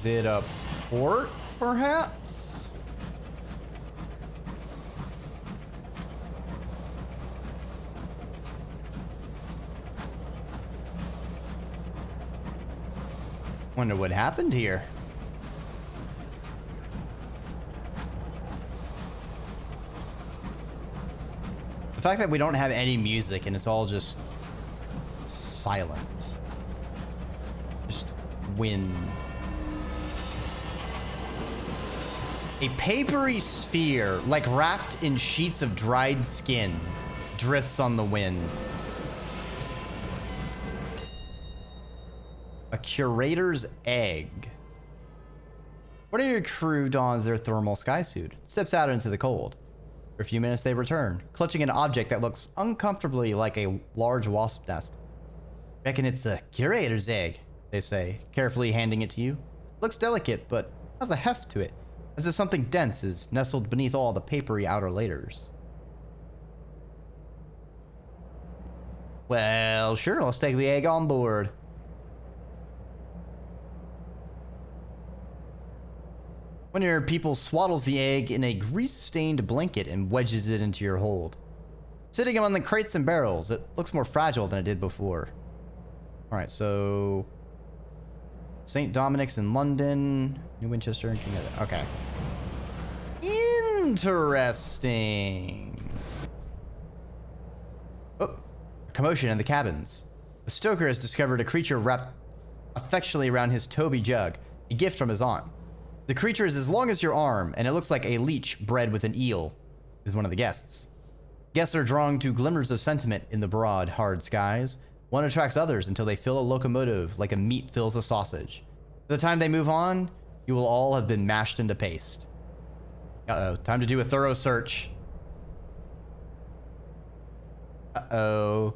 Is it a port, perhaps? Wonder what happened here. The fact that we don't have any music and it's all just silent. Just wind. A papery sphere, like wrapped in sheets of dried skin, drifts on the wind. A curator's egg. One of your crew dons their thermal skysuit, steps out into the cold. For a few minutes they return, clutching an object that looks uncomfortably like a large wasp nest. Reckon it's a curator's egg, they say, carefully handing it to you. Looks delicate, but has a heft to it, as if something dense is nestled beneath all the papery outer layers. Well, sure, let's take the egg on board. One of your people swaddles the egg in a grease-stained blanket and wedges it into your hold. Sitting among the crates and barrels, it looks more fragile than it did before. Alright, so... St. Dominic's in London, New Winchester and King Edward. Okay. Interesting. Oh, a commotion in the cabins. The stoker has discovered a creature wrapped affectionately around his Toby jug, a gift from his aunt. The creature is as long as your arm, and it looks like a leech bred with an eel, is one of the guests. Guests are drawn to glimmers of sentiment in the broad, hard skies. One attracts others until they fill a locomotive like a meat fills a sausage. By the time they move on, you will all have been mashed into paste. Uh-oh, time to do a thorough search. Uh-oh.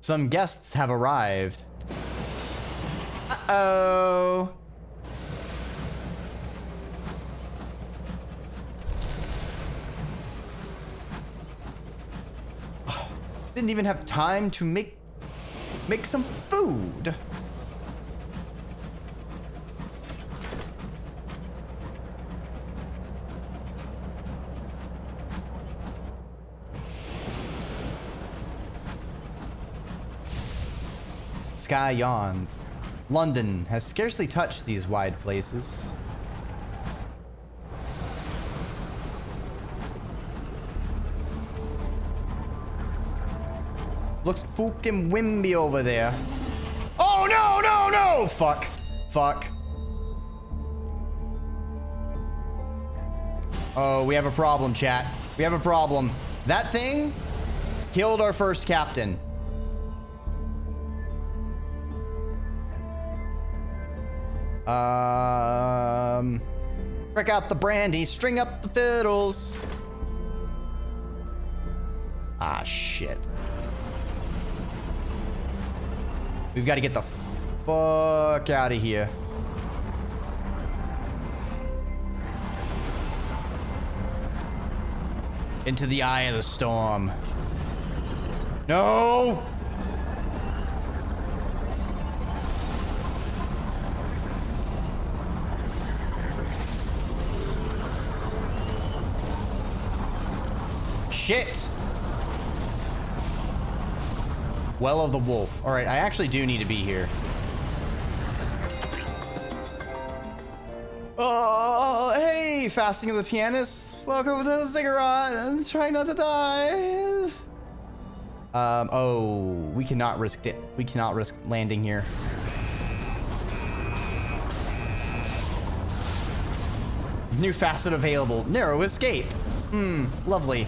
Some guests have arrived. Uh-oh. Didn't even have time to make some food. Sky yawns. London has scarcely touched these wide places. Looks fucking wimby over there. Oh, no, no, no! Fuck. Fuck. Oh, we have a problem, chat. We have a problem. That thing killed our first captain. Break out the brandy, string up the fiddles. Ah, shit. We've got to get the fuck out of here. Into the eye of the storm. No! Shit! Well of the Wolf. Alright, I actually do need to be here. Oh, hey, Fasting of the Pianist. Welcome to the ziggurat. I'm trying not to die. Oh, we cannot risk it. We cannot risk landing here. New facet available. Narrow escape. Lovely.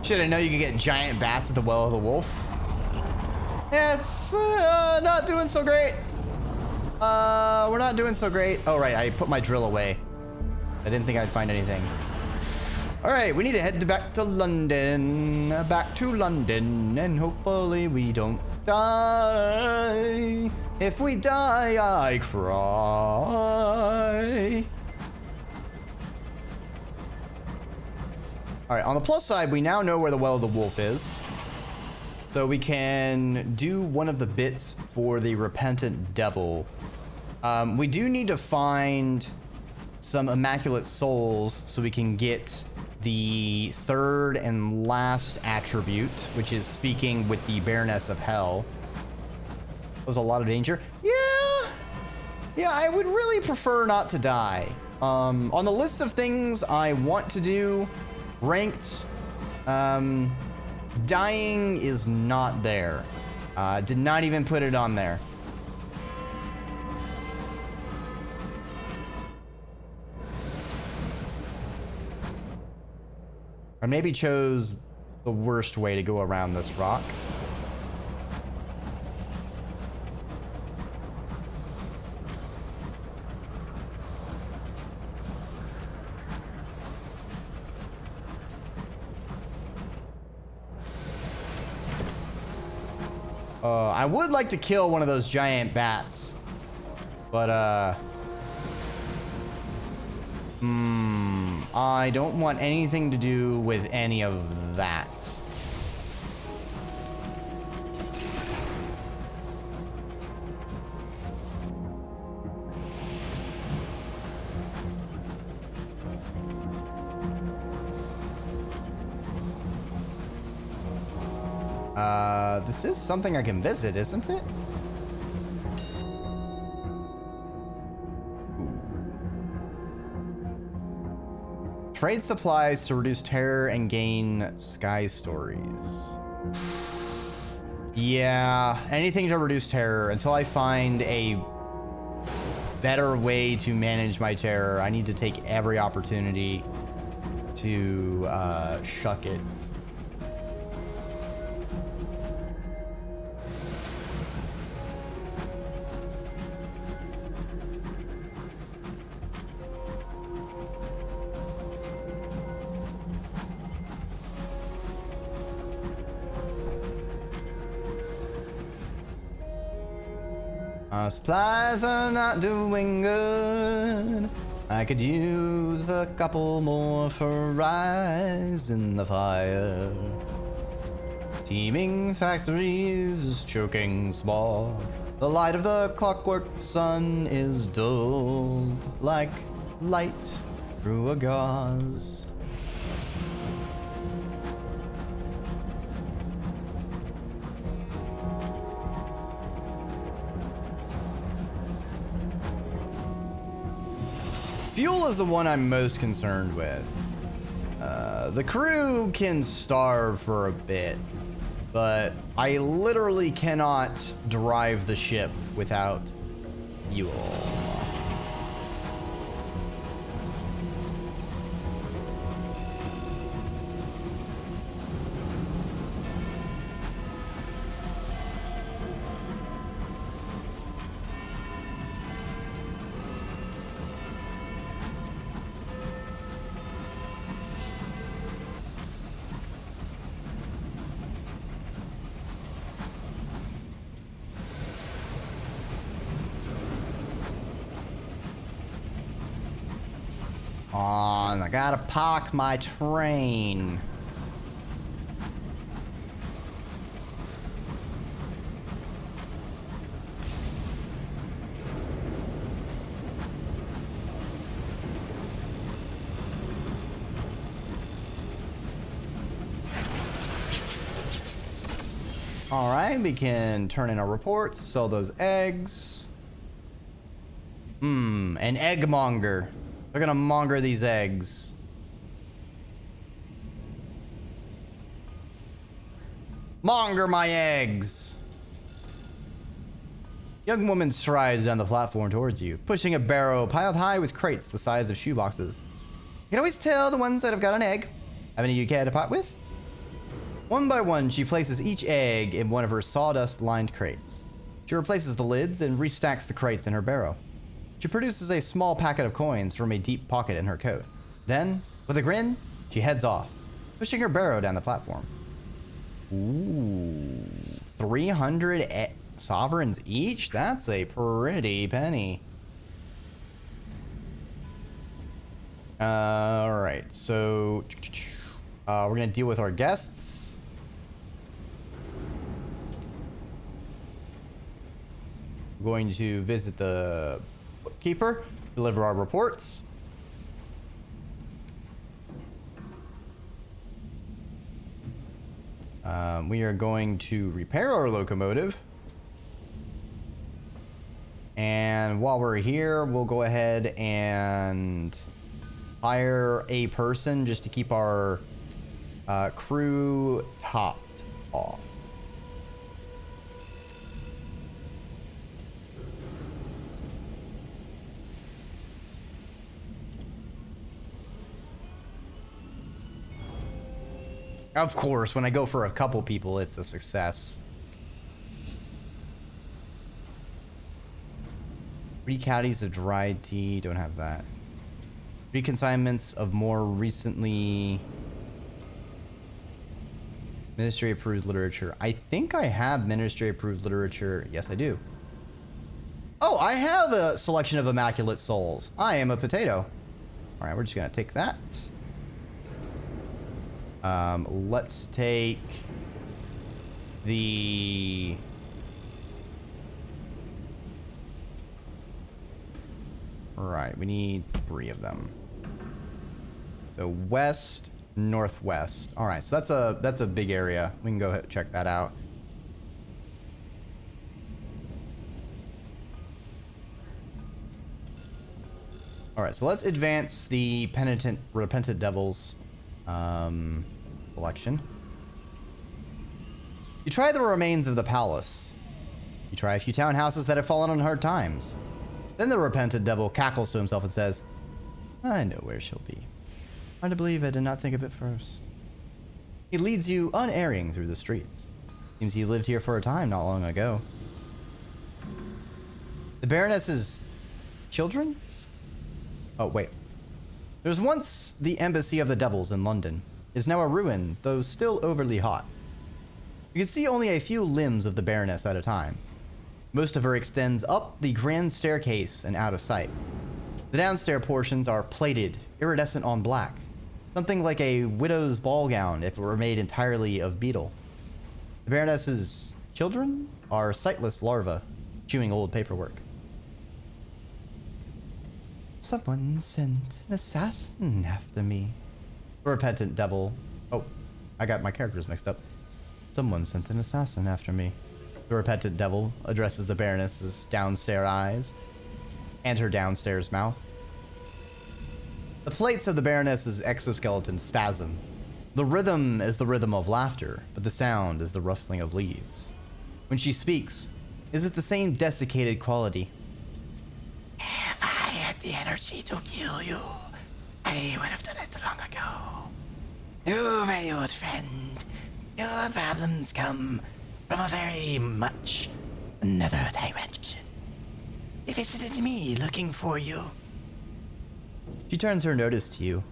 Shit, I know you can get giant bats at the Well of the Wolf. Yeah, it's not doing so great. We're not doing so great. Oh, right, I put my drill away. I didn't think I'd find anything. All right, we need to head back to London. Back to London, and hopefully we don't die. If we die, I cry. All right, on the plus side, we now know where the Well of the Wolf is. So we can do one of the bits for the Repentant Devil We do need to find some immaculate souls so we can get the third and last attribute, which is speaking with the Baroness of Hell. There's a lot of danger. Yeah, I would really prefer not to die. On the list of things I want to do, ranked, dying is not there. Did not even put it on there. I maybe chose the worst way to go around this rock. I would like to kill one of those giant bats, but I don't want anything to do with any of that. This is something I can visit, isn't it? Trade supplies to reduce terror and gain sky stories. Yeah, anything to reduce terror until I find a better way to manage my terror. I need to take every opportunity to shuck it. Supplies are not doing good. I could use a couple more fries in the fire. Teeming factories, choking smog. The light of the clockwork sun is dulled like light through a gauze. Fuel is the one I'm most concerned with. The crew can starve for a bit, but I literally cannot drive the ship without fuel. I gotta park my train. All right, we can turn in our reports, sell those eggs. An egg monger. They're gonna monger these eggs. Monger my eggs. Young woman strides down the platform towards you, pushing a barrow piled high with crates the size of shoeboxes. You can always tell the ones that have got an egg. Have any you care to part with? One by one, she places each egg in one of her sawdust-lined crates. She replaces the lids and restacks the crates in her barrow. She produces a small packet of coins from a deep pocket in her coat. Then, with a grin, she heads off, pushing her barrow down the platform. Ooh, 300 sovereigns each? That's a pretty penny. All right, so we're gonna deal with our guests. We're going to visit the shopkeeper. Deliver our reports. We are going to repair our locomotive. And while we're here, we'll go ahead and hire a person just to keep our crew topped off. Of course, when I go for a couple people, it's a success. 3 caddies of dried tea. Don't have that. 3 consignments of more recently ministry approved literature. I think I have ministry approved literature. Yes, I do. Oh, I have a selection of immaculate souls. I am a potato. All right, we're just gonna take that. Let's take the... Right, we need 3 of them. So west, northwest. All right, so that's a big area. We can go ahead and check that out. All right, so let's advance the repentant devils collection. You try the remains of the palace. You try a few townhouses that have fallen on hard times. Then the repentant devil cackles to himself and says, I know where she'll be. Hard to believe I did not think of it first. He leads you unerring through the streets. Seems he lived here for a time not long ago. The Baroness's children? Oh, wait. There was once the embassy of the devils in London. It is now a ruin, though still overly hot. You can see only a few limbs of the Baroness at a time. Most of her extends up the grand staircase and out of sight. The downstairs portions are plated, iridescent on black. Something like a widow's ball gown if it were made entirely of beetle. The Baroness's children are sightless larvae, chewing old paperwork. Someone sent an assassin after me. The repentant devil. Oh, I got my characters mixed up. Someone sent an assassin after me. The repentant devil addresses the Baroness's downstairs eyes and her downstairs mouth. The plates of the Baroness's exoskeleton spasm. The rhythm is the rhythm of laughter, but the sound is the rustling of leaves. When she speaks, it is with the same desiccated quality. If I had the energy to kill you, I would have done it long ago. You, my old friend, your problems come from a very much another direction. They visited me looking for you. She turns her notice to you.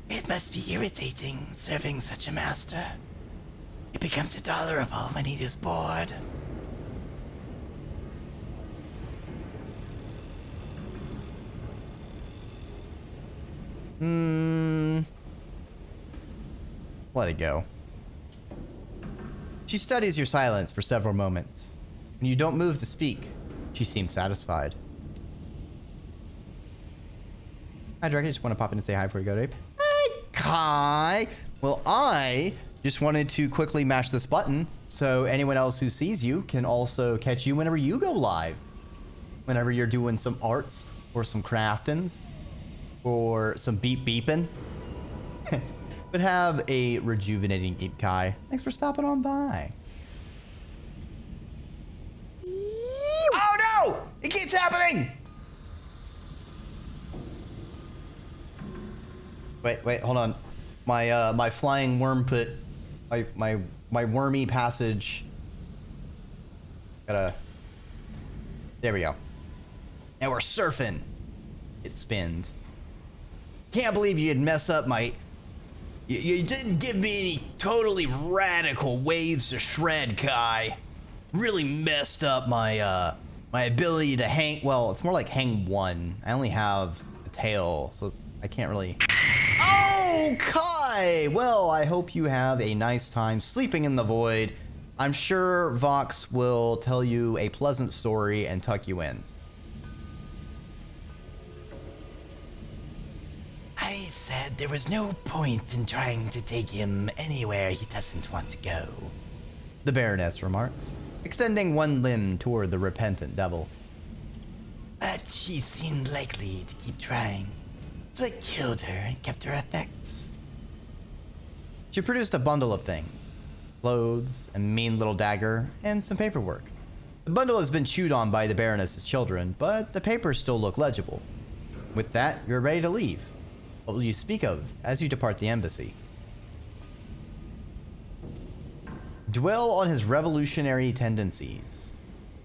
It must be irritating serving such a master. It becomes intolerable when he is bored. Let it go. She studies your silence for several moments. When you don't move to speak, she seems satisfied. Hi, Dreki. Just want to pop in and say hi before you go, Ape. Hi, Kai. Well, I just wanted to quickly mash this button so anyone else who sees you can also catch you whenever you go live. Whenever you're doing some arts or some craftings or some beeping. But have a rejuvenating Ape Kai. Thanks for stopping on by. Oh no! It keeps happening! Wait, hold on. My flying worm pit, my wormy passage. There we go. Now we're surfing. It spinned. Can't believe you'd mess up my. You didn't give me any totally radical waves to shred, Kai. Really messed up my my ability to hang. Well, it's more like hang one. I only have a tail, so I can't really. Oh, Kai! Well, I hope you have a nice time sleeping in the void. I'm sure Vox will tell you a pleasant story and tuck you in. said there was no point in trying to take him anywhere he doesn't want to go, the Baroness remarks, extending one limb toward the repentant devil. But she seemed likely to keep trying, so I killed her and kept her effects. She produced a bundle of things: clothes, a mean little dagger, and some paperwork. The bundle has been chewed on by the Baroness's children, but the papers still look legible. With that, you're ready to leave. What will you speak of as you depart the embassy? Dwell on his revolutionary tendencies.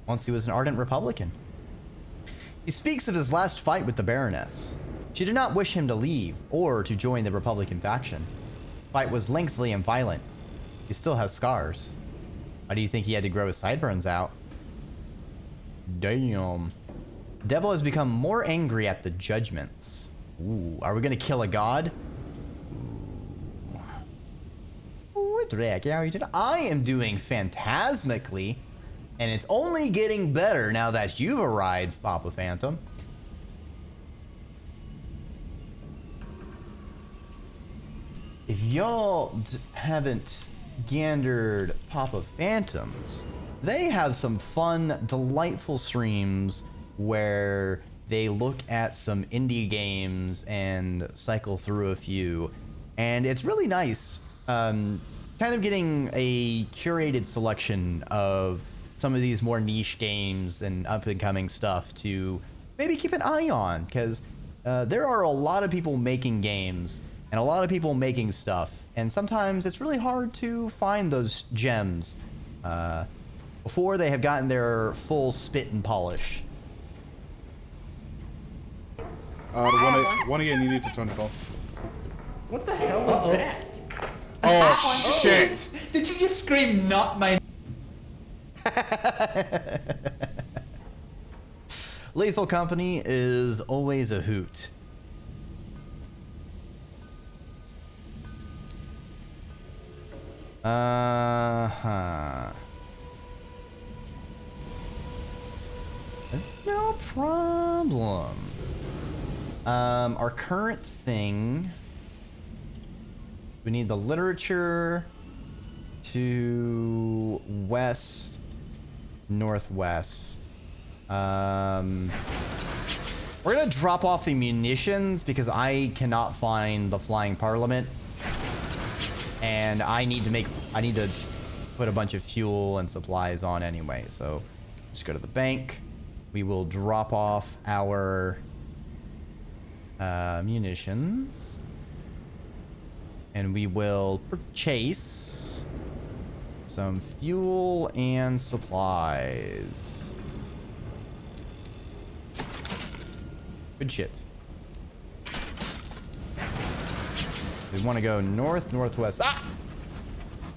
Once he was an ardent Republican. He speaks of his last fight with the Baroness. She did not wish him to leave or to join the Republican faction. The fight was lengthy and violent. He still has scars. Why do you think he had to grow his sideburns out? Damn. Devil has become more angry at the judgments. Ooh, are we gonna kill a god? Ooh, Dreki, how are you doing? I am doing phantasmically, and it's only getting better now that you've arrived, Papa Phantom. If y'all haven't gandered Papa Phantoms, they have some fun, delightful streams where they look at some indie games and cycle through a few. And it's really nice, kind of getting a curated selection of some of these more niche games and up-and-coming stuff to maybe keep an eye on, because there are a lot of people making games and a lot of people making stuff, and sometimes it's really hard to find those gems before they have gotten their full spit and polish. One again, you need to turn it off. What the hell was that? Oh, shit! Did you just scream, not my... Lethal Company is always a hoot. No problem. Our current thing, we need the literature to west, northwest. We're gonna drop off the munitions because I cannot find the flying parliament, and I need to put a bunch of fuel and supplies on anyway. So just go to the bank. We will drop off our munitions, and we will purchase some fuel and supplies. Good shit. We want to go north, northwest. Ah!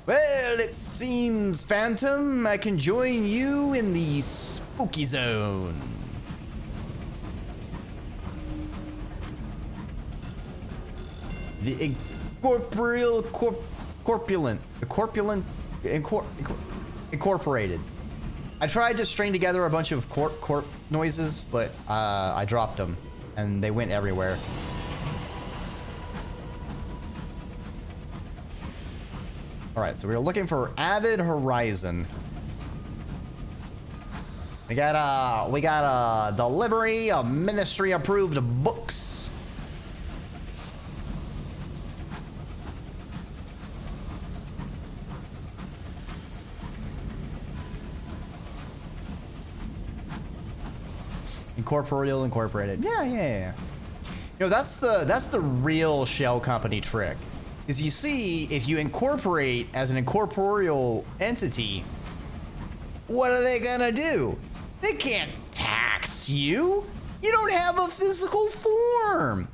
Well, it seems, Phantom, I can join you in the spooky zone. The incorporated. I tried to string together a bunch of corp noises, but I dropped them, and they went everywhere. All right, so we're looking for Avid Horizon. We got a delivery of ministry approved books. Incorporated. Yeah. You know, that's the real shell company trick. Is you see, if you incorporate as an incorporeal entity, what are they gonna do? They can't tax you. You don't have a physical form.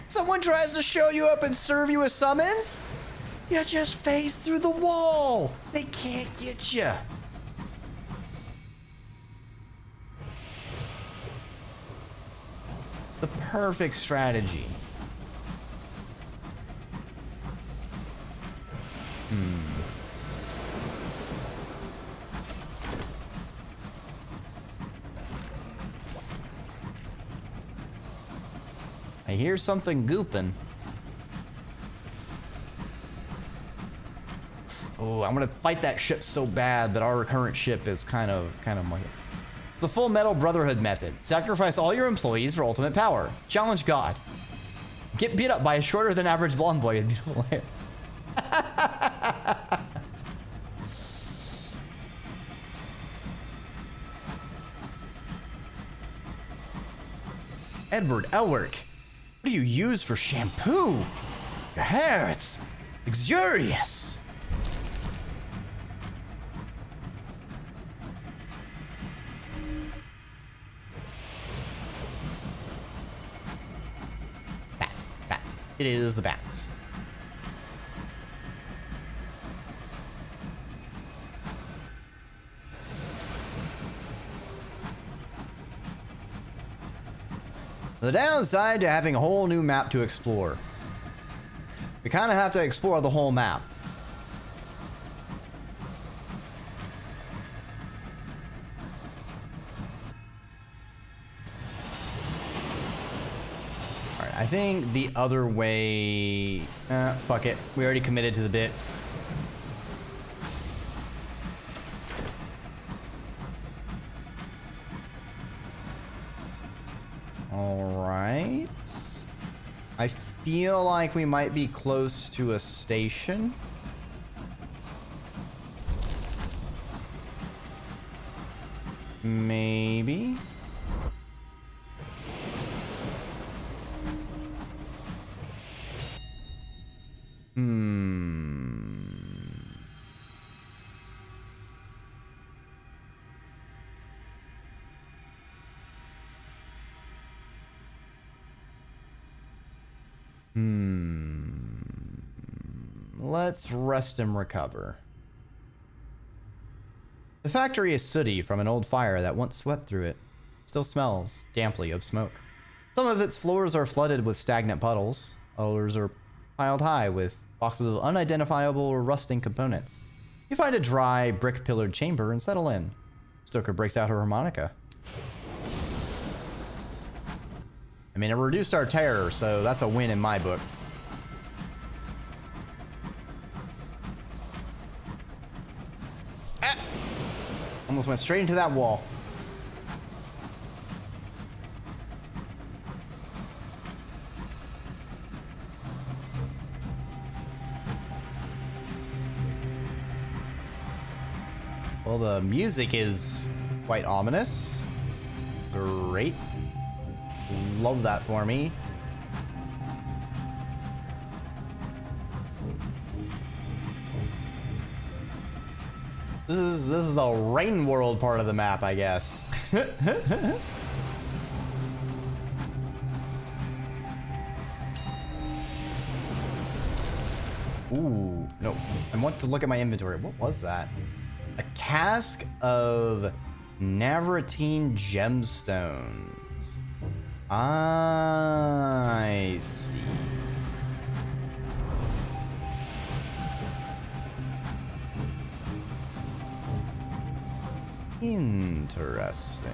Someone tries to show you up and serve you a summons, you just phase through the wall. They can't get you. It's the perfect strategy. I hear something gooping. Oh, I'm gonna fight that ship so bad, but our current ship is kind of like the Full Metal Brotherhood method. Sacrifice all your employees for ultimate power. Challenge God. Get beat up by a shorter than average blonde boy with beautiful hair. Edward Elwick, what do you use for shampoo? Your hair, it's luxurious. Bat. It is the bats. The downside to having a whole new map to explore. We kind of have to explore the whole map. Alright, I think the other way... fuck it. We already committed to the bit. Alright. I feel like we might be close to a station. Maybe. Let's rest and recover. The factory is sooty from an old fire that once swept through it. Still smells damply of smoke. Some of its floors are flooded with stagnant puddles. Others are piled high with boxes of unidentifiable or rusting components. You find a dry, brick-pillared chamber and settle in. Stoker breaks out her harmonica. I mean, it reduced our terror, so that's a win in my book. Ah! Almost went straight into that wall. Well, the music is quite ominous. Great. Love that for me. This is the rain world part of the map, I guess. Ooh, no. I want to look at my inventory. What was that? A cask of Navratine gemstones. I see. Interesting.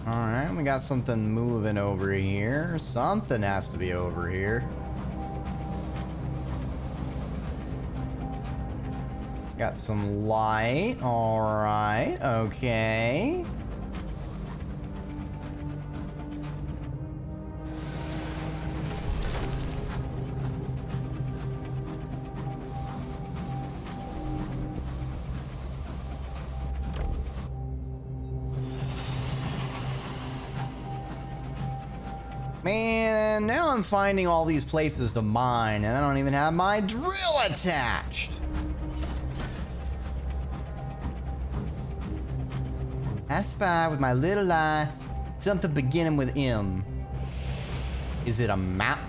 Alright, we got something moving over here. Something has to be over here. Got some light. Alright, okay. Man, now I'm finding all these places to mine, and I don't even have my drill attached. I spy with my little eye something beginning with M. Is it a map?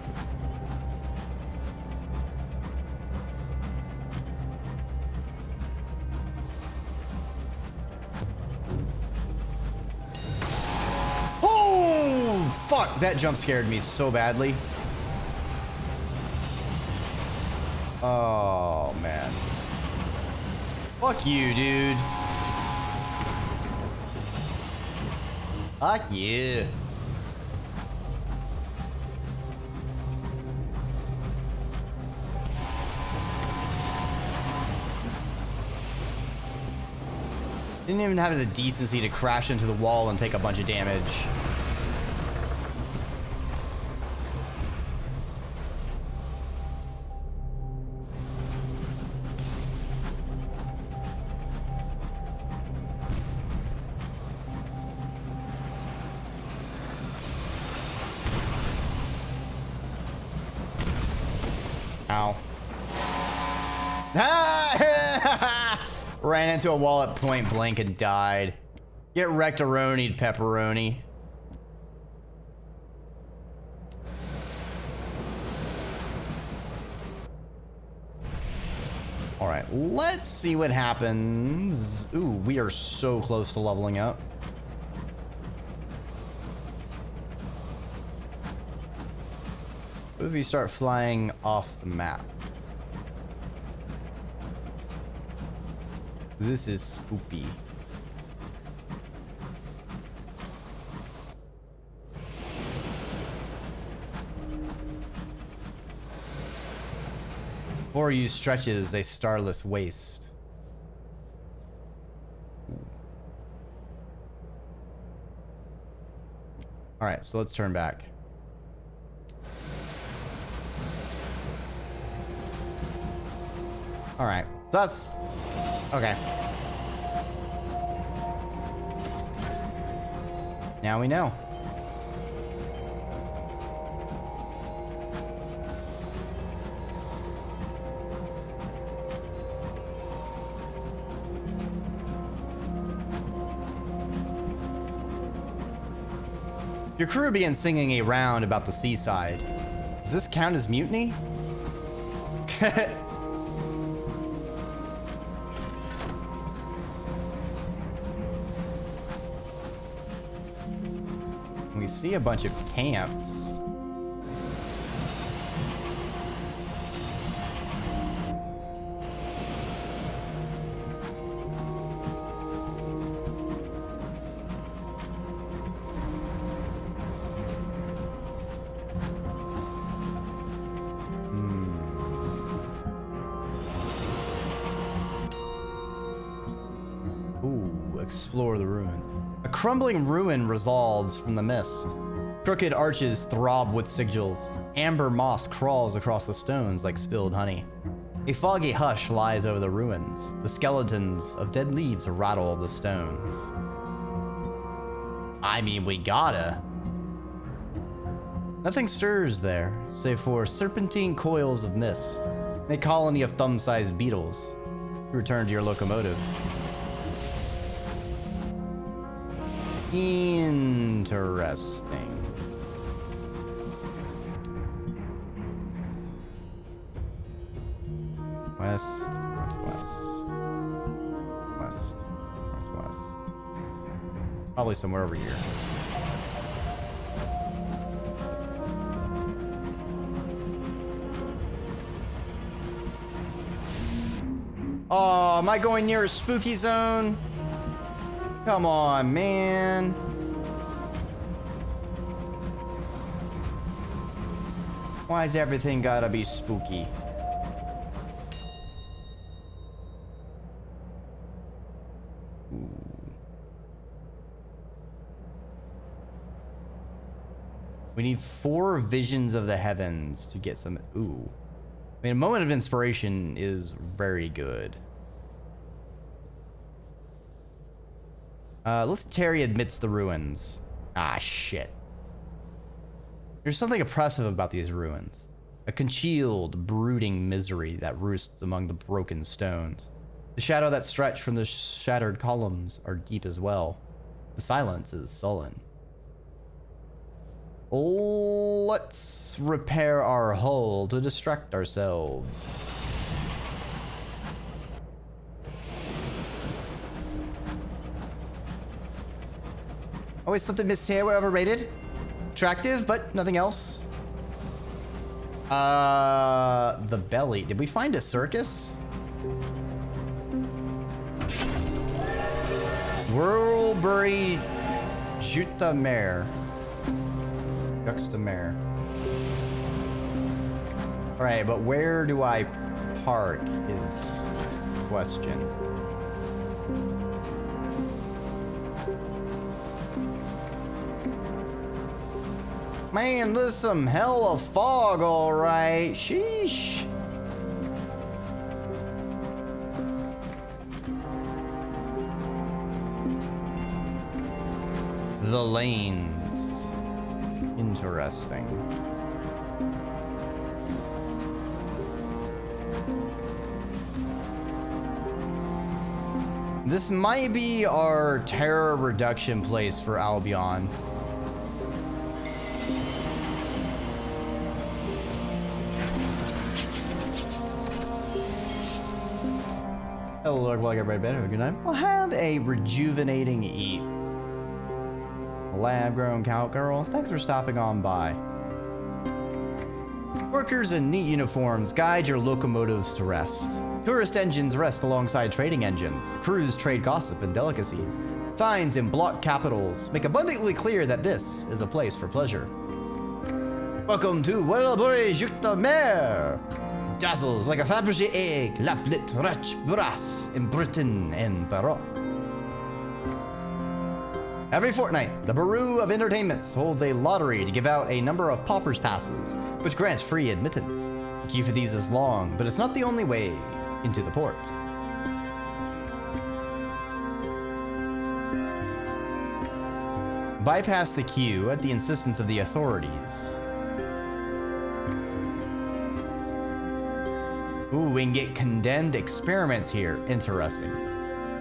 Fuck, that jump scared me so badly. Oh, man. Fuck you, dude. Fuck you. Didn't even have the decency to crash into the wall and take a bunch of damage. Ow. Ran into a wall at point blank and died. Get wrecked-a-ronied, pepperoni. Alright, let's see what happens. Ooh, we are so close to leveling up. What if you start flying off the map? This is spooky. Before you stretches a starless waste. All right, so let's turn back. All right, so that's okay. Now we know. Your crew began singing a round about the seaside. Does this count as mutiny? We see a bunch of camps. Ooh, explore the ruin. A crumbling ruin resolves from the mist. Crooked arches throb with sigils. Amber moss crawls across the stones like spilled honey. A foggy hush lies over the ruins. The skeletons of dead leaves rattle the stones. I mean, we gotta. Nothing stirs there, save for serpentine coils of mist. A colony of thumb-sized beetles. You return to your locomotive. Interesting. West, northwest, west, northwest. Probably somewhere over here. Oh, am I going near a spooky zone? Come on, man. Why's everything gotta be spooky? Ooh. We need 4 visions of the heavens to get some. Ooh. I mean, a moment of inspiration is very good. Let's tarry amidst the ruins. Ah, shit. There's something oppressive about these ruins. A congealed, brooding misery that roosts among the broken stones. The shadow that stretch from the shattered columns are deep as well. The silence is sullen. Let's repair our hull to distract ourselves. Always thought the mists here were overrated. Attractive, but nothing else. The belly. Did we find a circus? Whirlbury Juxtamare. Juxtamare. Alright, but where do I park is the question. Man, there's some hell of fog, alright. Sheesh. The lanes. Interesting. This might be our terror reduction place for Albion. Hello, Lord. Welcome, Red Bed. Have a good night. We'll have a rejuvenating eat. Lab-grown cowgirl. Thanks for stopping on by. Workers in neat uniforms guide your locomotives to rest. Tourist engines rest alongside trading engines. Crews trade gossip and delicacies. Signs in block capitals make abundantly clear that this is a place for pleasure. Welcome to Whirlbury Juxtamare. Dazzles like a Fabergé egg, laplit rich brass in Britain and Baroque. Every fortnight, the Bureau of Entertainments holds a lottery to give out a number of paupers passes, which grants free admittance. The queue for these is long, but it's not the only way into the port. Bypass the queue at the insistence of the authorities. Ooh, we can get condemned experiments here. Interesting.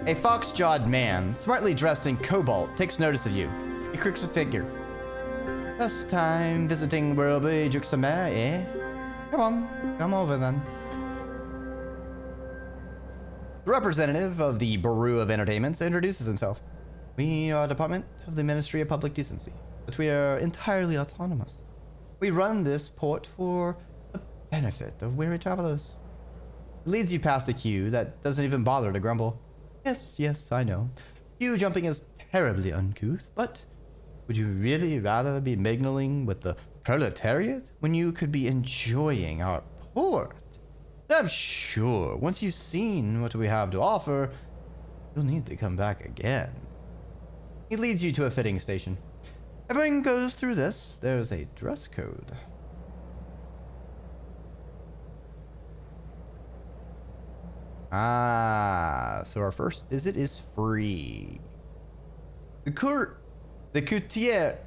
A fox-jawed man, smartly dressed in cobalt, takes notice of you. He crooks a figure. First time visiting Whirlbury Juxtamare, eh? Come over then. The representative of the Bureau of Entertainments introduces himself. We are a department of the Ministry of Public Decency, but we are entirely autonomous. We run this port for the benefit of weary travelers. It leads you past a queue that doesn't even bother to grumble. Yes, I know. Queue jumping is terribly uncouth, but would you really rather be mingling with the proletariat when you could be enjoying our port? And I'm sure once you've seen what we have to offer, you'll need to come back again. He leads you to a fitting station. Everyone goes through this. There's a dress code. Ah, so our first visit is free. The coutier.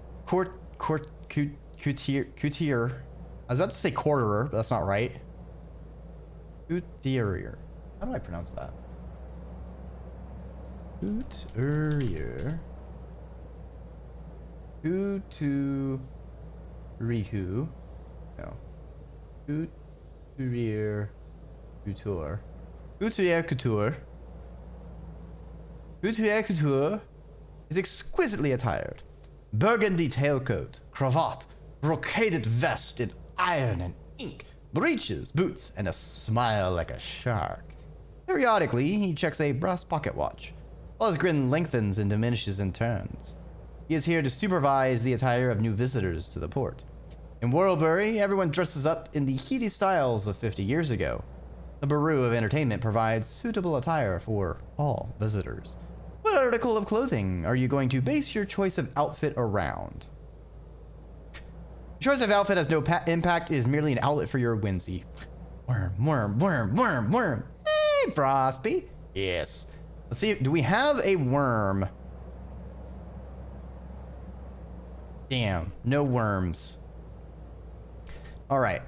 I was about to say quarterer, but that's not right. Couturier. How do I pronounce that? Couturier. Riku. No. Couturier. Couture. Couturier Couture. Couturier Couture is exquisitely attired. Burgundy tailcoat, cravat, brocaded vest in iron and ink, breeches, boots, and a smile like a shark. Periodically, he checks a brass pocket watch, while his grin lengthens and diminishes in turns. He is here to supervise the attire of new visitors to the port. In Whirlbury, everyone dresses up in the heady styles of 50 years ago. The Bureau of Entertainment provides suitable attire for all visitors. What article of clothing are you going to base your choice of outfit around? Choice of outfit has no impact. It is merely an outlet for your whimsy. Worm. Hey, Frosty. Yes. Let's see. Do we have a worm? Damn. No worms. All right.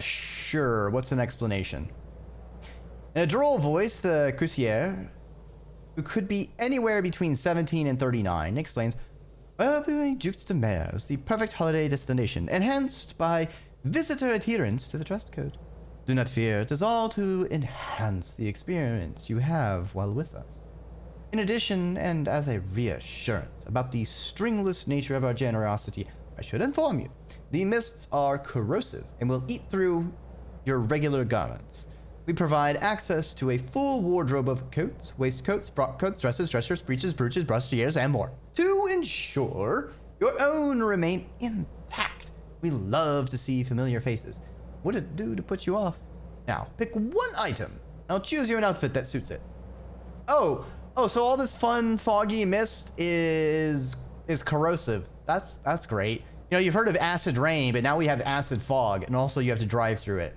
Sure. What's an explanation? In a droll voice, the coutier, who could be anywhere between 17 and 39, explains, Whirlbury Juxtamare is the perfect holiday destination, enhanced by visitor adherence to the dress code. Do not fear, it is all to enhance the experience you have while with us. In addition, and as a reassurance about the stringless nature of our generosity, I should inform you, the mists are corrosive and will eat through your regular garments. We provide access to a full wardrobe of coats, waistcoats, frock coats, dresses, dressers, breeches, brooches, brassieres, and more to ensure your own remain intact. We love to see familiar faces. What'd it do to put you off? Now, pick one item. I'll choose you an outfit that suits it. Oh, so all this fun, foggy mist is corrosive. That's great. You know, you've heard of acid rain, but now we have acid fog, and also you have to drive through it.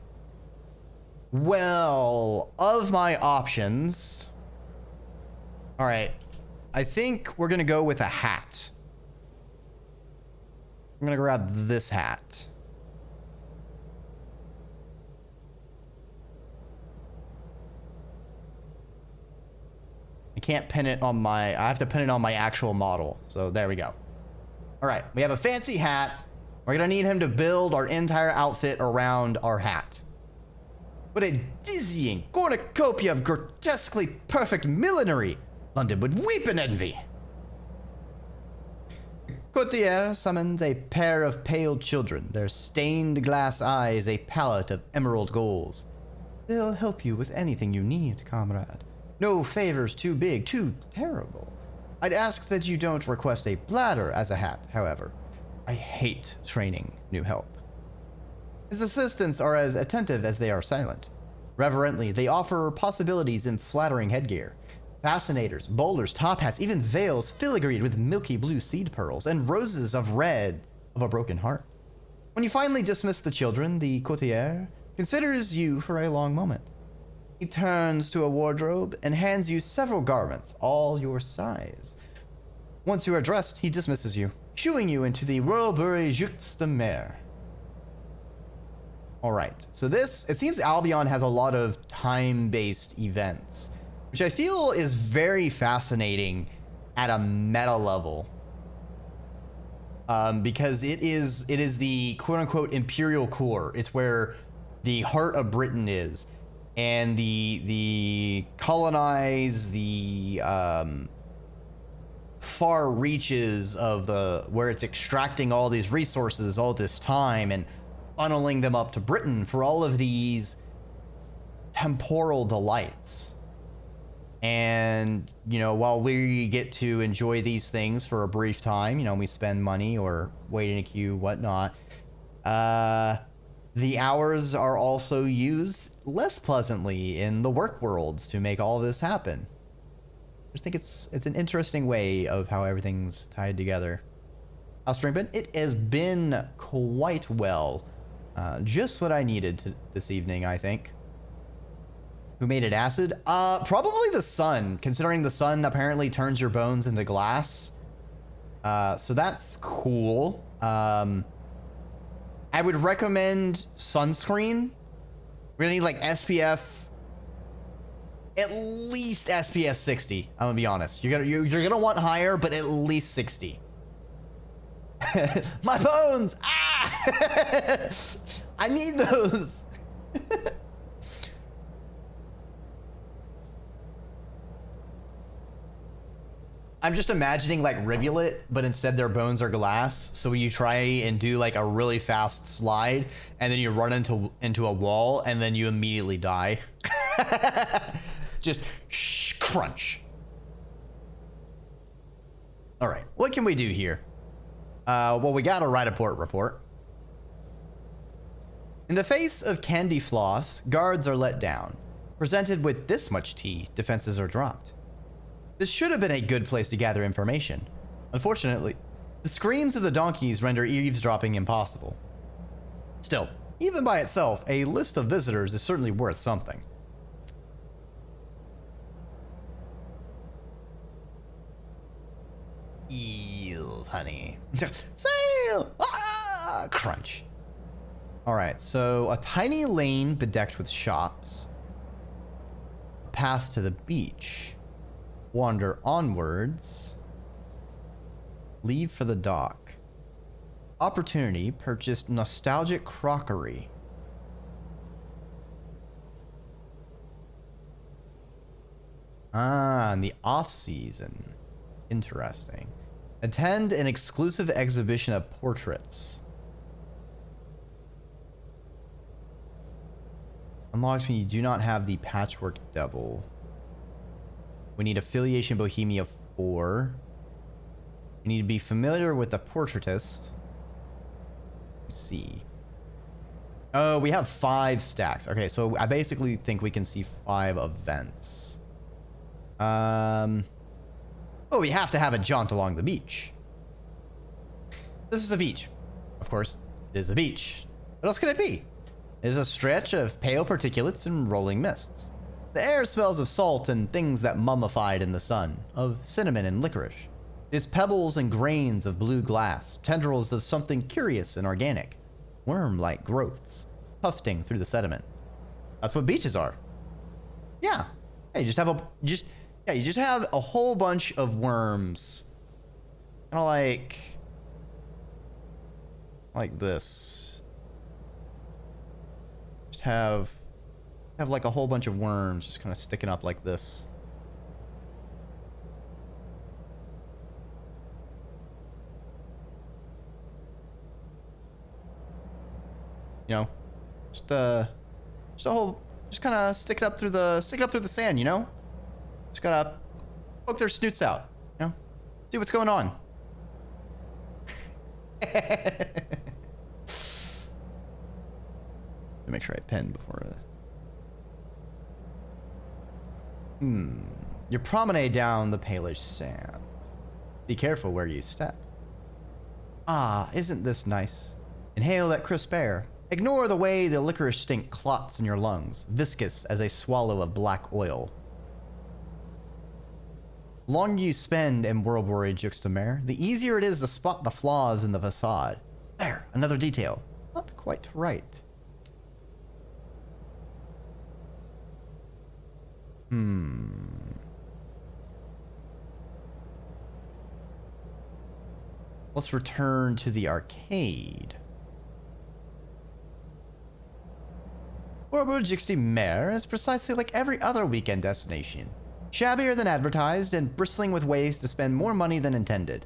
Well, of my options... All right. I think we're going to go with a hat. I'm going to grab this hat. I can't pin it on my... I have to pin it on my actual model. So there we go. All right. We have a fancy hat. We're going to need him to build our entire outfit around our hat. What a dizzying cornucopia of grotesquely perfect millinery. London would weep in envy. Courtier summons a pair of pale children, their stained glass eyes a palette of emerald goals. They'll help you with anything you need, comrade. No favors too big, too terrible. I'd ask that you don't request a bladder as a hat, however. I hate training new help. His assistants are as attentive as they are silent. Reverently, they offer possibilities in flattering headgear. Fascinators, bowlers, top hats, even veils filigreed with milky blue seed pearls and roses of red of a broken heart. When you finally dismiss the children, the courtier considers you for a long moment. He turns to a wardrobe and hands you several garments, all your size. Once you are dressed, he dismisses you, shooing you into the Royal Bury Jux de Mer. All right, so it seems Albion has a lot of time-based events, which I feel is very fascinating at a meta level. Because it is the quote-unquote Imperial Core. It's where the heart of Britain is. And the colonize, the far reaches of where it's extracting all these resources all this time and funneling them up to Britain for all of these temporal delights. And, you know, while we get to enjoy these things for a brief time, you know, we spend money or wait in a queue, whatnot, the hours are also used less pleasantly in the work worlds to make all this happen. I just think it's an interesting way of how everything's tied together. House Serpent, it has been quite well. Just what I needed this evening, I think. Who made it acid? Probably the sun, considering the sun apparently turns your bones into glass. So that's cool. I would recommend sunscreen. Really, like SPF, at least SPF 60. I'm gonna be honest. You're gonna want higher, but at least 60. My bones! Ah! I need those. I'm just imagining like Rivulet, but instead their bones are glass. So when you try and do like a really fast slide, and then you run into a wall, and then you immediately die. Just crunch. All right, what can we do here? Well, we got a Radiport report. In the face of candy floss, guards are let down. Presented with this much tea, defenses are dropped. This should have been a good place to gather information. Unfortunately, the screams of the donkeys render eavesdropping impossible. Still, even by itself, a list of visitors is certainly worth something. Eels, honey. Sail! Ah! Crunch. Alright, so a tiny lane bedecked with shops. A path to the beach. Wander onwards. Leave for the dock. Opportunity, purchased nostalgic crockery. Ah, in the off season. Interesting. Attend an exclusive exhibition of portraits. Unlocks when you do not have the patchwork double. We need affiliation Bohemia 4. We need to be familiar with the portraitist. Let's see. Oh, we have 5 stacks. Okay, so I basically think we can see 5 events. Oh, we have to have a jaunt along the beach. This is the beach. Of course, it is the beach. What else could it be? It is a stretch of pale particulates and rolling mists. The air smells of salt and things that mummified in the sun, of cinnamon and licorice. It is pebbles and grains of blue glass, tendrils of something curious and organic, worm-like growths, pufting through the sediment. That's what beaches are. Yeah. Hey, you just have a whole bunch of worms. Kind of like this. Just have like a whole bunch of worms just kind of sticking up like this. You know, just kind of stick it up through the sand. You know, just gotta poke their snoots out. You know, see what's going on. Make sure I pen before. Your promenade down the palish sand. Be careful where you step. Ah, isn't this nice? Inhale that crisp air. Ignore the way the licorice stink clots in your lungs, viscous as a swallow of black oil. The longer you spend in Worldbury Juxtamer, the easier it is to spot the flaws in the facade. There, another detail. Not quite right. Let's return to the arcade. Worldbury Juxtamer is precisely like every other weekend destination. Shabbier than advertised and bristling with ways to spend more money than intended.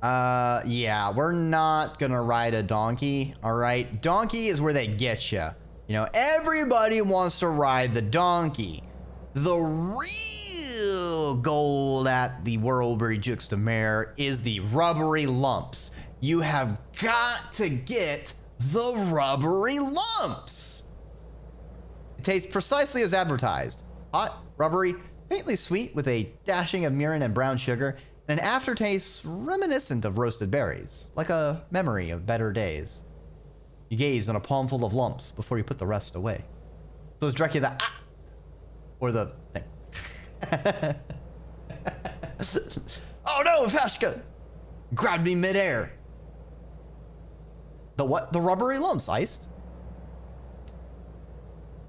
Yeah, we're not gonna ride a donkey, alright? Donkey is where they get you. You know, everybody wants to ride the donkey. The real gold at the Worldbury Juxtamer is the rubbery lumps. You have got to get the rubbery lumps. It tastes precisely as advertised. Hot, rubbery, faintly sweet with a dashing of mirin and brown sugar, and an aftertaste reminiscent of roasted berries, like a memory of better days. You gaze on a palmful of lumps before you put the rest away. So is Dreki the or the thing? Oh no, Fashka! Grabbed me midair. The what? The rubbery lumps, Iced?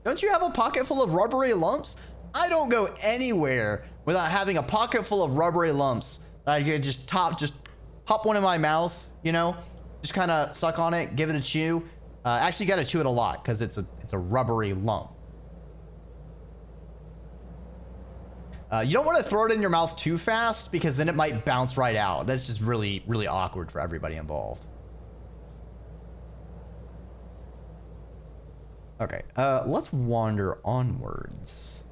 Don't you have a pocket full of rubbery lumps? I don't go anywhere without having a pocket full of rubbery lumps that I could just pop one in my mouth, you know? Just kind of suck on it, give it a chew. Actually, you got to chew it a lot because it's a rubbery lump. You don't want to throw it in your mouth too fast because then it might bounce right out. That's just really, really awkward for everybody involved. Okay, let's wander onwards.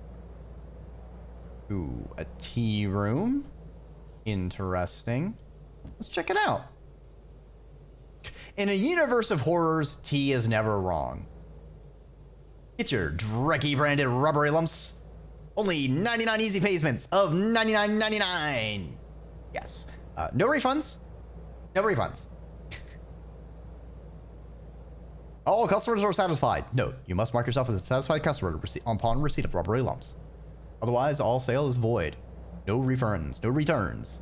Ooh, a tea room. Interesting. Let's check it out. In a universe of horrors, tea is never wrong. Get your Dreki branded rubbery lumps. Only 99 easy payments of $99.99. Yes. No refunds. No refunds. All customers are satisfied. Note, you must mark yourself as a satisfied customer upon receipt of rubbery lumps. Otherwise, all sale is void. No refunds, no returns.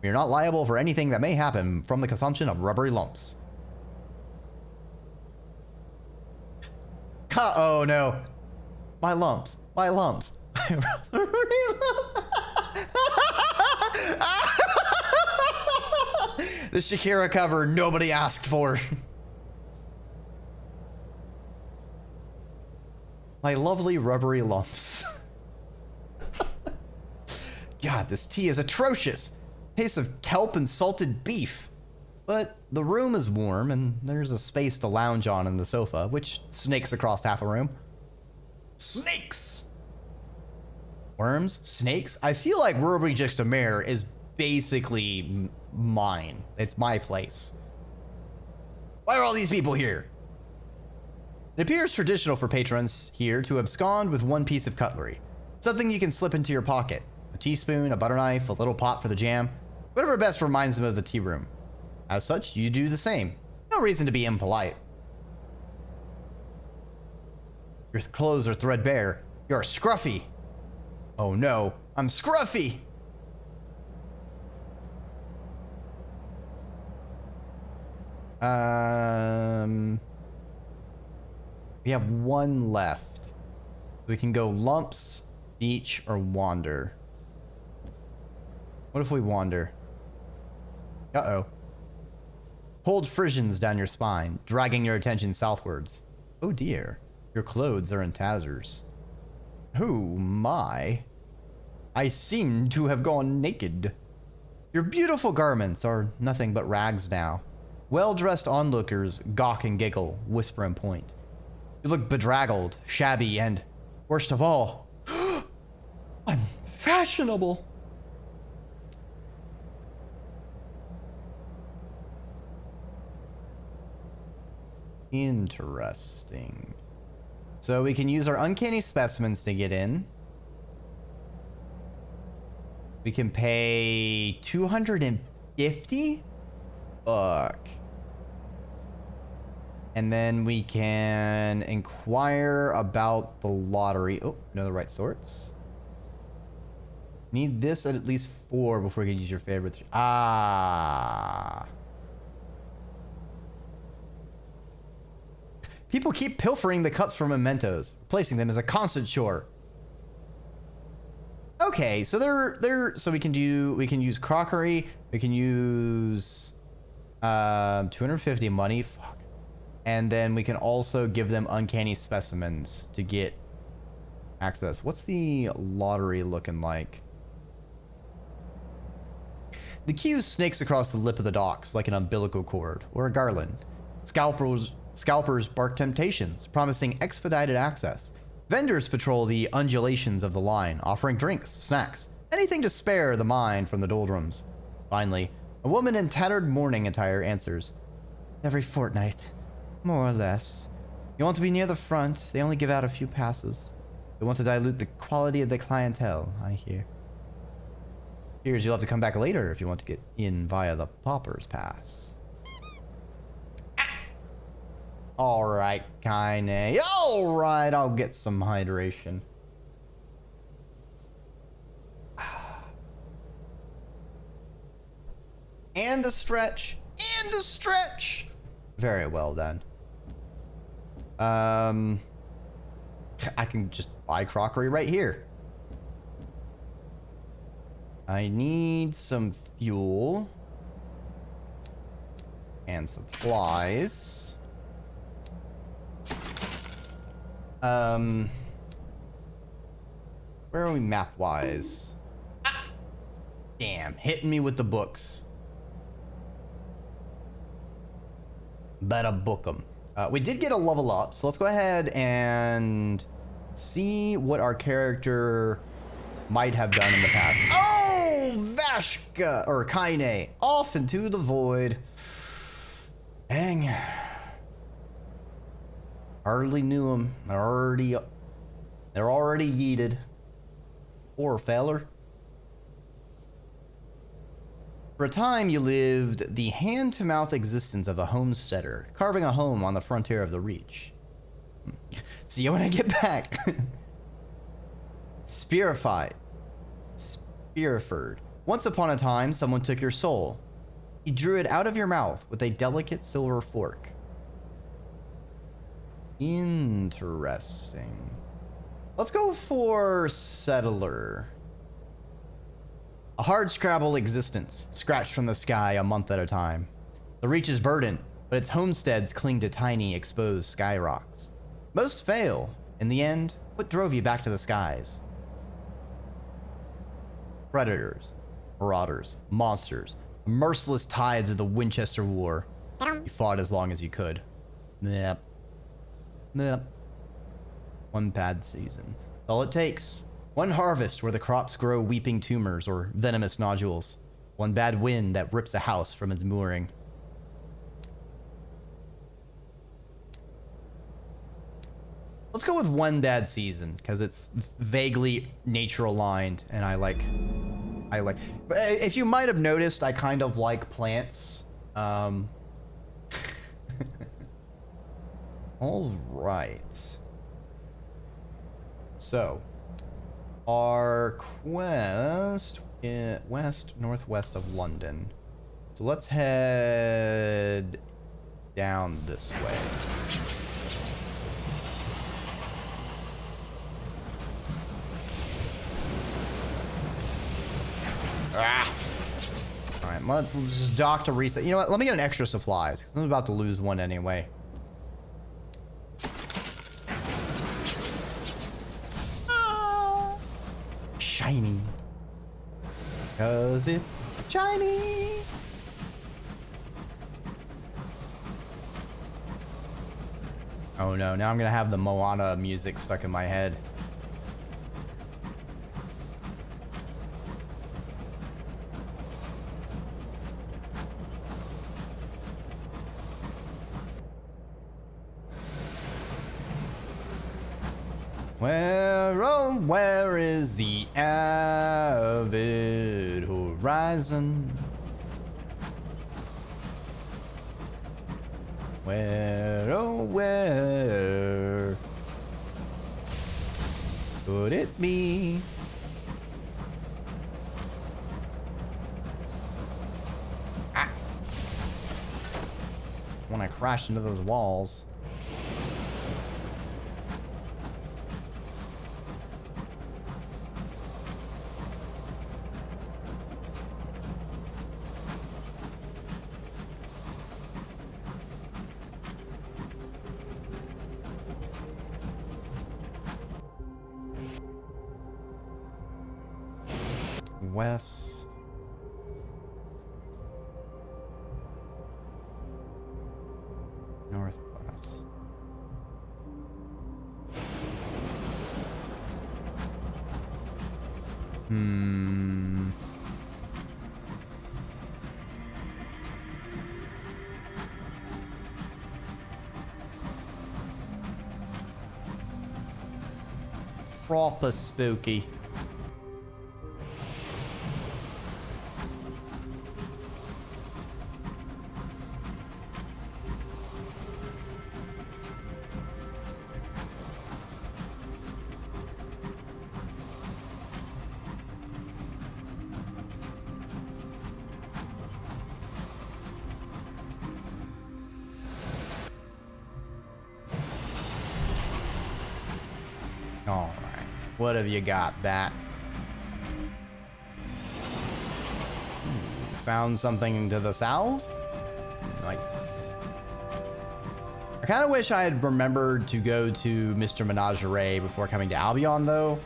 You're not liable for anything that may happen from the consumption of rubbery lumps. Oh no. My lumps. My lumps. The Shakira cover nobody asked for. My lovely rubbery lumps. God, this tea is atrocious. Tastes of kelp and salted beef. But the room is warm and there's a space to lounge on in the sofa, which snakes across half a room. Snakes! Worms? Snakes? I feel like Rubbery Jixtamere is basically mine. It's my place. Why are all these people here? It appears traditional for patrons here to abscond with one piece of cutlery. Something you can slip into your pocket. A teaspoon, a butter knife, a little pot for the jam. Whatever best reminds them of the tea room. As such, you do the same. No reason to be impolite. Your clothes are threadbare. You're scruffy. Oh no, I'm scruffy. We have one left. We can go lumps, beach, or wander. What if we wander? Uh-oh. Cold frissions down your spine, dragging your attention southwards. Oh dear, your clothes are in tatters. Oh my. I seem to have gone naked. Your beautiful garments are nothing but rags now. Well-dressed onlookers gawk and giggle, whisper and point. You look bedraggled, shabby, and, worst of all, unfashionable. Interesting. So we can use our uncanny specimens to get in. We can pay 250? Fuck. And then we can inquire about the lottery. Oh, know the right sorts. Need this at least 4 before you can use your favorite. Ah. People keep pilfering the cups from mementos, replacing them as a constant chore. Okay, so so we can use crockery, we can use 250 money, fuck. And then we can also give them uncanny specimens to get access. What's the lottery looking like? The queue snakes across the lip of the docks like an umbilical cord or a garland. Scalpers bark temptations, promising expedited access. Vendors patrol the undulations of the line, offering drinks, snacks, anything to spare the mind from the doldrums. Finally, a woman in tattered mourning attire answers. Every fortnight, more or less. You want to be near the front, they only give out a few passes. They want to dilute the quality of the clientele, I hear. Here's you'll have to come back later if you want to get in via the Pauper's Pass. Alright, Kaine. Alright, I'll get some hydration. And a stretch. And a stretch. Very well done. I can just buy crockery right here. I need some fuel. And supplies. Where are we map-wise? Damn, hitting me with the books. Better book them. We did get a level up, so let's go ahead and see what our character might have done in the past. Oh, Vashka, or Kaine, off into the void. Dang. Hardly knew him. They're already yeeted. Poor feller. For a time, you lived the hand-to-mouth existence of a homesteader, carving a home on the frontier of the Reach. See you when I get back. Spirified. Spiriford. Once upon a time, someone took your soul. He drew it out of your mouth with a delicate silver fork. Interesting. Let's go for settler. A hardscrabble existence, scratched from the sky a month at a time. The Reach is verdant, but its homesteads cling to tiny, exposed sky rocks. Most fail, In the end, what drove you back to the skies? Predators, marauders, monsters, the merciless tides of the Winchester War. You fought as long as you could. Yep. Yep. One bad season. All it takes. One harvest where the crops grow weeping tumors or venomous nodules. One bad wind that rips a house from its mooring. Let's go with one bad season because it's vaguely nature aligned, and I like. But if you might have noticed, I kind of like plants. All right. So, our quest is northwest of London. So let's head down this way. Ah. All right, let's just dock to reset. You know what? Let me get an extra supplies because I'm about to lose one anyway. Shiny. Cause it's shiny. Oh no, now I'm gonna have the Moana music stuck in my head. Where, oh, where is the avid horizon? Where, oh, where could it be? Ah! When I crashed into those walls. West. Northwest. Proper spooky. All right, what have you got, Bat? Found something to the south? Nice. I kind of wish I had remembered to go to Mr. Menagerie before coming to Albion, though.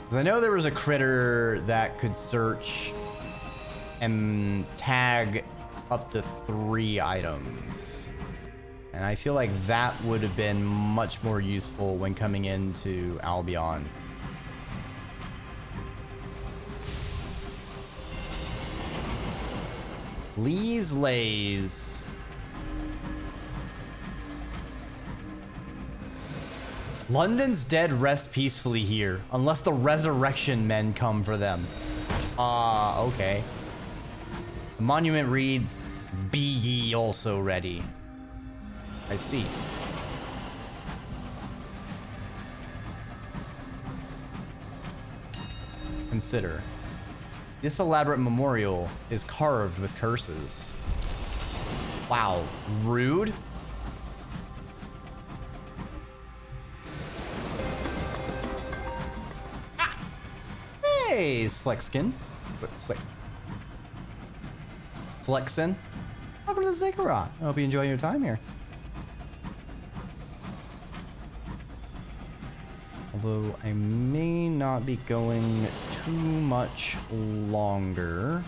Because I know there was a critter that could search and tag up to 3 items. And I feel like that would have been much more useful when coming into Albion. Lee's Lays. London's dead rest peacefully here, unless the resurrection men come for them. Okay. The monument reads, "Be ye also ready." I see. Consider. This elaborate memorial is carved with curses. Wow, rude. Ah! Hey, Slexkin. Slexin. Welcome to the Ziggurat. I hope you enjoy your time here. Although I may not be going too much longer.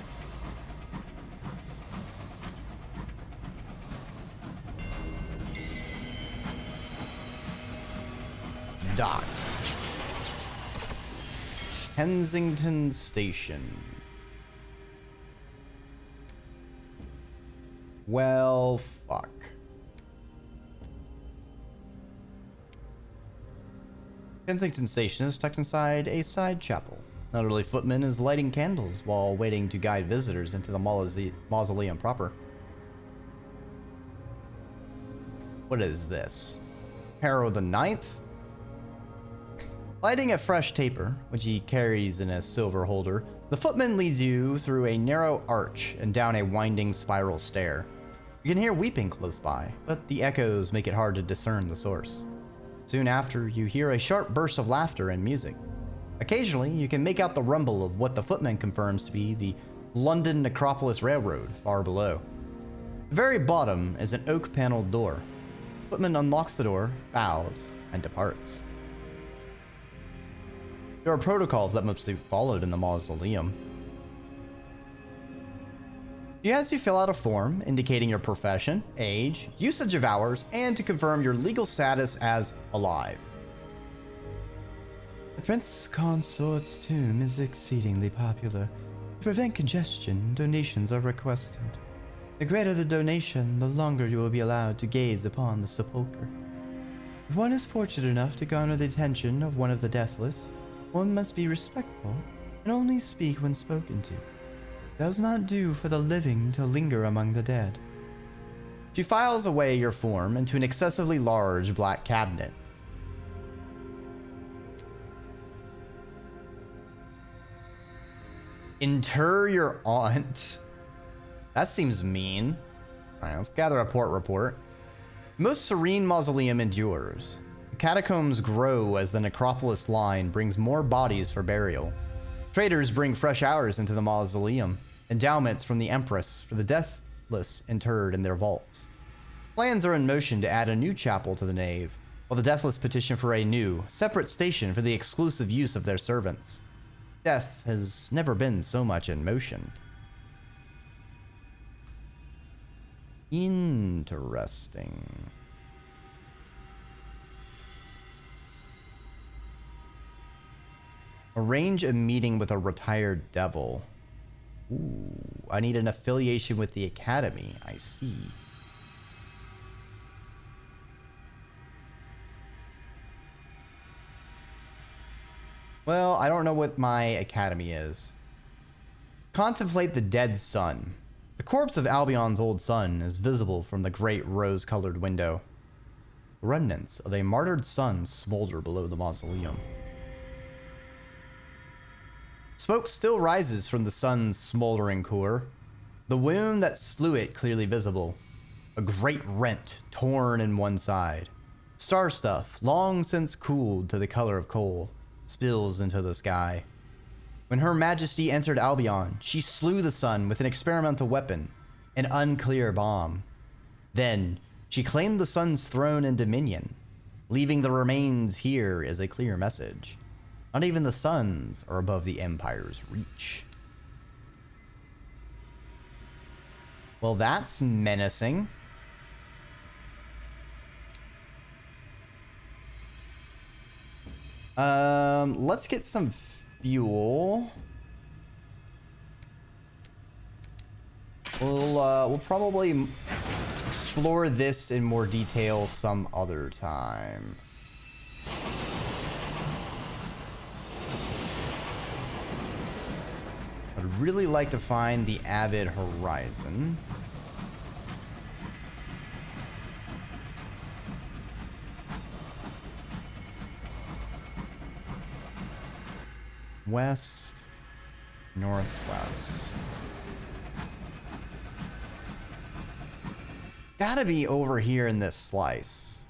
Dock. Kensington Station. Well, fuck. Kensington Station is tucked inside a side chapel. An elderly footman is lighting candles while waiting to guide visitors into the mausoleum proper. What is this? Harrow the Ninth? Lighting a fresh taper, which he carries in a silver holder, the footman leads you through a narrow arch and down a winding spiral stair. You can hear weeping close by, but the echoes make it hard to discern the source. Soon after, you hear a sharp burst of laughter and music. Occasionally, you can make out the rumble of what the footman confirms to be the London Necropolis Railroad far below. The very bottom is an oak-paneled door. The footman unlocks the door, bows, and departs. There are protocols that must be followed in the mausoleum. She has you fill out a form indicating your profession, age, usage of hours, and to confirm your legal status as alive. The Prince Consort's tomb is exceedingly popular. To prevent congestion, donations are requested. The greater the donation, the longer you will be allowed to gaze upon the sepulchre. If one is fortunate enough to garner the attention of one of the deathless, one must be respectful and only speak when spoken to. It does not do for the living to linger among the dead. She files away your form into an excessively large black cabinet. Inter your aunt. That seems mean. All right, let's gather a report. Most serene mausoleum endures. The catacombs grow as the necropolis line brings more bodies for burial. Traders bring fresh hours into the mausoleum, endowments from the Empress for the deathless interred in their vaults. Plans are in motion to add a new chapel to the nave, while the deathless petition for a new, separate station for the exclusive use of their servants. Death has never been so much in motion. Interesting. Arrange a meeting with a retired devil. Ooh, I need an affiliation with the academy. I see. Well, I don't know what my academy is. Contemplate the dead sun. The corpse of Albion's old son is visible from the great rose-colored window. Remnants of a martyred sun smolder below the mausoleum. Smoke still rises from the sun's smoldering core. The wound that slew it clearly visible. A great rent torn in one side. Star stuff, long since cooled to the color of coal, spills into the sky. When Her Majesty entered Albion, she slew the sun with an experimental weapon, an unclear bomb. Then, she claimed the sun's throne and dominion. Leaving the remains here is a clear message. Not even the suns are above the Empire's reach. Well, that's menacing. Let's get some fuel. We'll probably explore this in more detail some other time. I'd really like to find the Avid Horizon. West, northwest. Gotta be over here in this slice.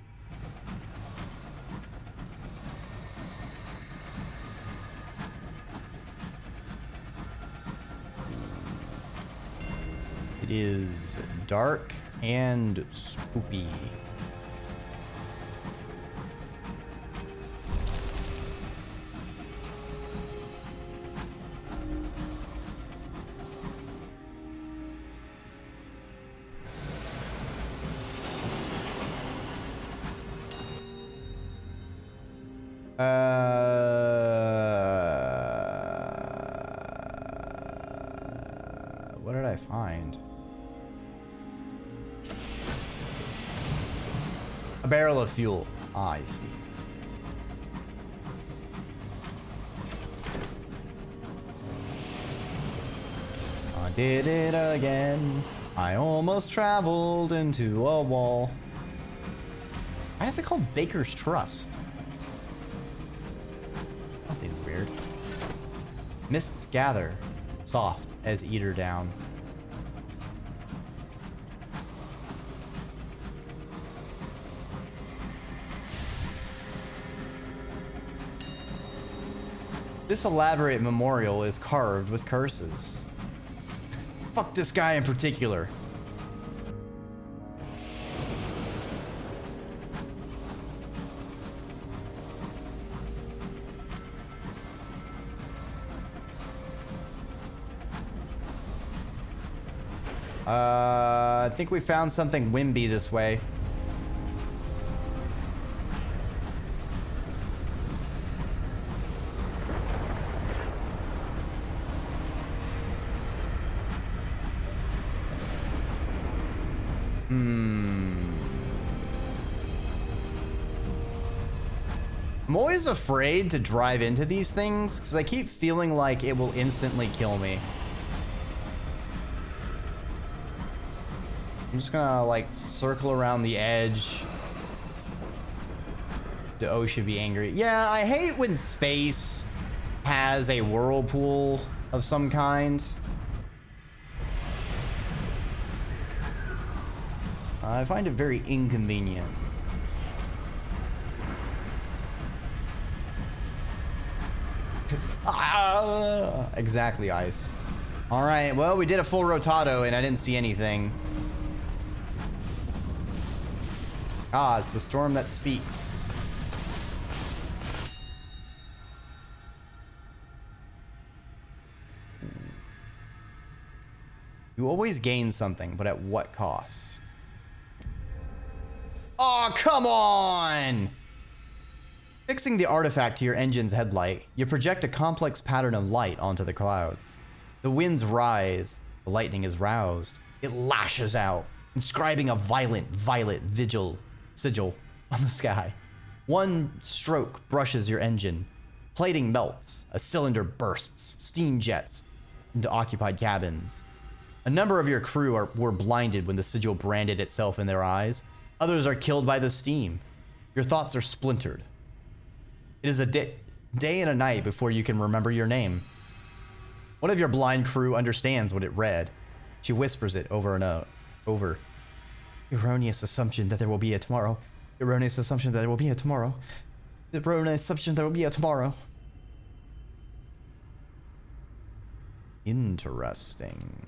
It is dark and spooky. What did I find? A barrel of fuel. Ah, I see. I did it again. I almost traveled into a wall. Why is it called Baker's Trust? That seems weird. Mists gather, soft as eater down. This elaborate memorial is carved with curses. Fuck this guy in particular. I think we found something Wimby this way. I'm always afraid to drive into these things because I keep feeling like it will instantly kill me. I'm just gonna like circle around the edge. The O should be angry. Yeah, I hate when space has a whirlpool of some kind. I find it very inconvenient. Exactly, iced. All right, well, we did a full rotado and I didn't see anything. Ah, it's the storm that speaks. You always gain something, but at what cost? Oh, come on! Fixing the artifact to your engine's headlight, you project a complex pattern of light onto the clouds. The winds writhe, the lightning is roused. It lashes out, inscribing a violent violet sigil on the sky. One stroke brushes your engine. Plating melts, a cylinder bursts, steam jets into occupied cabins. A number of your crew were blinded when the sigil branded itself in their eyes. Others are killed by the steam. Your thoughts are splintered. It is a day and a night before you can remember your name. One of your blind crew understands what it read. She whispers it over and over. Erroneous assumption that there will be a tomorrow. Erroneous assumption that there will be a tomorrow. Erroneous assumption there will be a tomorrow. Interesting.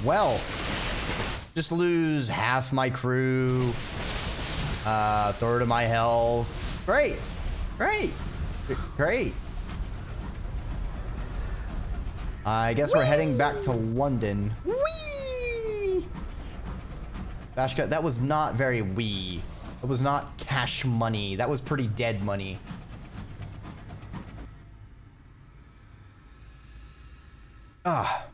Well, just lose half my crew, third of my health. Great, great, great. I guess we're heading back to London. Whee! Bashka, that was not very wee. It was not cash money. That was pretty dead money. Ah.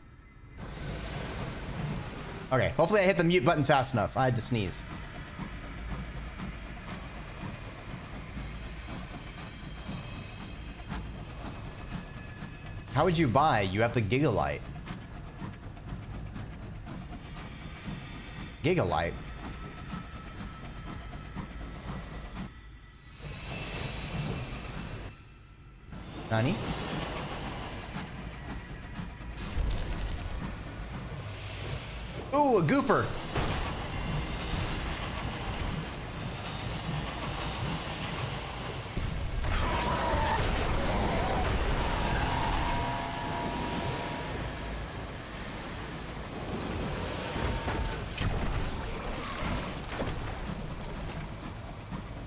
Okay, hopefully I hit the mute button fast enough. I had to sneeze. How would you buy? You have the Gigalight. Gigalight? Nani? Ooh, a gooper.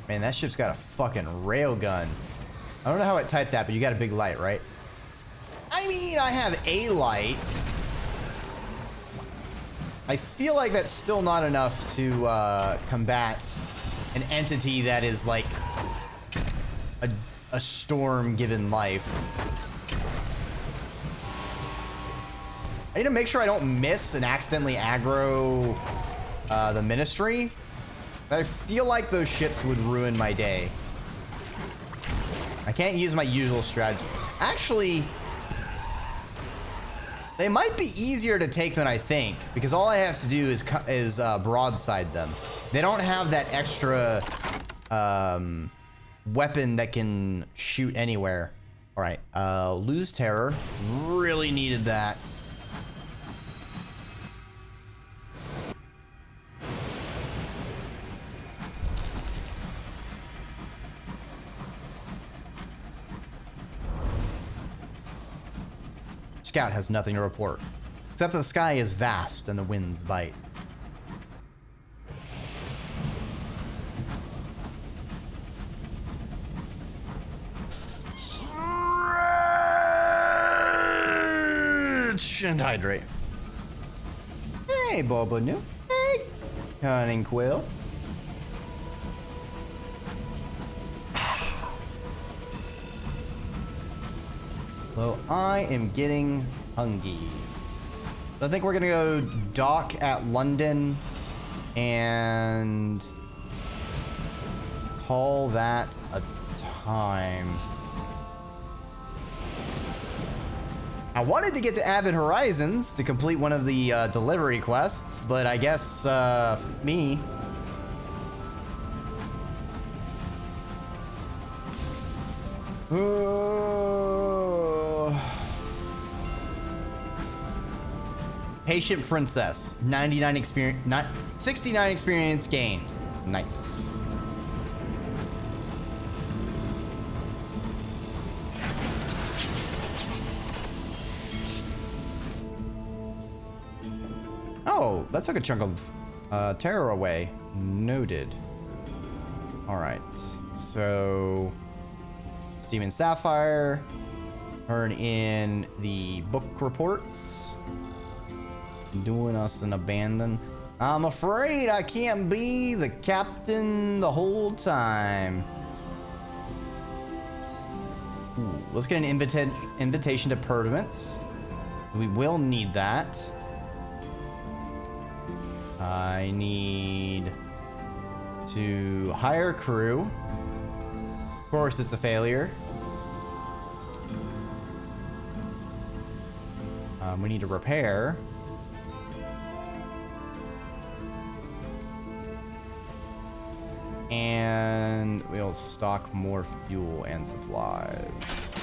Man, that ship's got a fucking railgun. I don't know how it typed that, but you got a big light, right? I mean, I have a light. I feel like that's still not enough to combat an entity that is like a storm given life. I need to make sure I don't miss and accidentally aggro the ministry. But I feel like those ships would ruin my day. I can't use my usual strategy. Actually, they might be easier to take than I think, because all I have to do is broadside them. They don't have that extra weapon that can shoot anywhere. All right, lose terror. Really needed that. Scout has nothing to report, except that the sky is vast and the winds bite. Stretch and hydrate. Hey, Boba New. Hey, Cunning Quill. Well, I am getting hungry. So I think we're gonna go dock at London and call that a time. I wanted to get to Avid Horizons to complete one of the delivery quests, but I guess me. Patient Princess, 99 experience, 69 experience gained. Nice. Oh, that took a chunk of terror away. Noted. All right, so Steven Sapphire, turn in the book reports. Doing us an abandon. I'm afraid I can't be the captain the whole time. Ooh, let's get an invitation to Purvance. We will need that. I need to hire crew. Of course, it's a failure. We need to repair. And we'll stock more fuel and supplies.